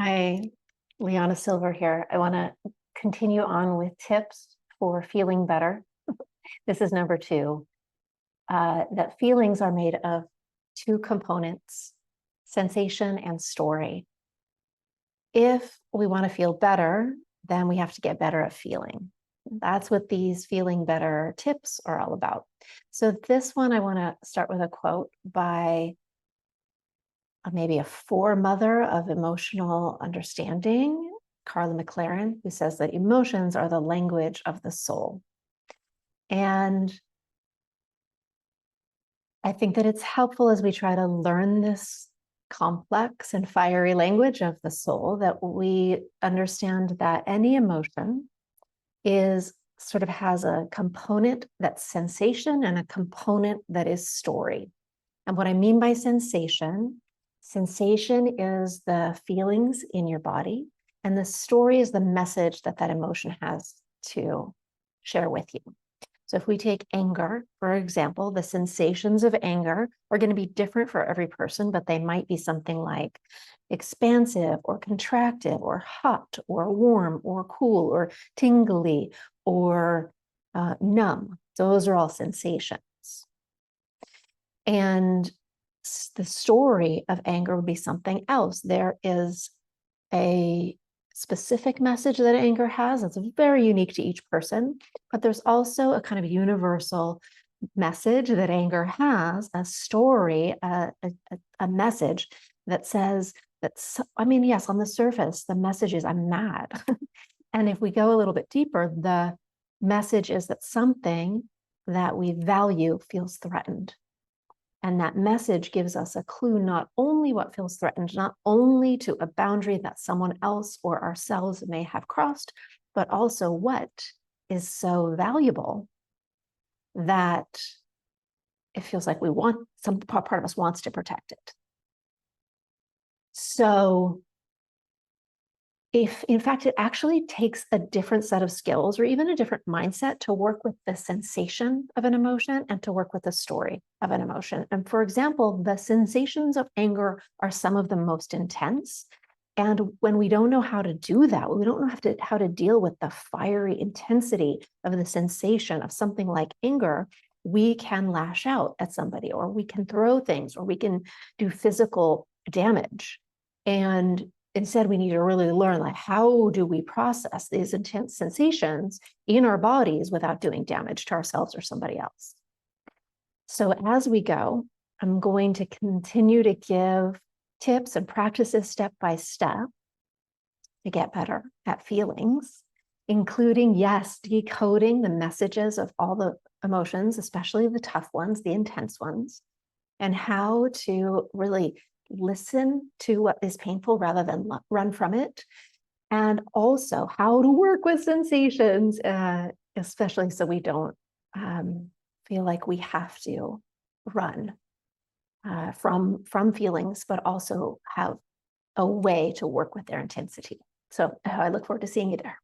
Hi, LiYana Silver here. I want to continue on with tips for feeling better. This is number two, that feelings are made of two components, sensation and story. If we want to feel better, then we have to get better at feeling. That's what these feeling better tips are all about. So this one, I want to start with a quote by maybe a foremother of emotional understanding, Carla McLaren, who says that emotions are the language of the soul. And I think that it's helpful as we try to learn this complex and fiery language of the soul that we understand that any emotion is sort of has a component that's sensation and a component that is story. And what I mean by sensation is the feelings in your body, and the story is the message that that emotion has to share with you. So if we take anger, for example, the sensations of anger are going to be different for every person, but they might be something like expansive or contractive or hot or warm or cool or tingly or numb. Those are all sensations. And the story of anger would be something else. There is a specific message that anger has that's very unique to each person, but there's also a kind of universal message that anger has, a story, a message that says that, yes, on the surface, the message is I'm mad. And if we go a little bit deeper, the message is that something that we value feels threatened. And that message gives us a clue, not only what feels threatened, not only to a boundary that someone else or ourselves may have crossed, but also what is so valuable that it feels like we want, some part of us wants to protect it. So if in fact it actually takes a different set of skills or even a different mindset to work with the sensation of an emotion and to work with the story of an emotion. And for example, the sensations of anger are some of the most intense. And when we don't know how to do that, we don't know how to deal with the fiery intensity of the sensation of something like anger, we can lash out at somebody, or we can throw things, or we can do physical damage. And instead, we need to really learn, like, how do we process these intense sensations in our bodies without doing damage to ourselves or somebody else? So as we go, I'm going to continue to give tips and practices step by step to get better at feelings, including, yes, decoding the messages of all the emotions, especially the tough ones, the intense ones, and how to really listen to what is painful rather than run from it. And also how to work with sensations, especially so we don't feel like we have to run from feelings, but also have a way to work with their intensity. So I look forward to seeing you there.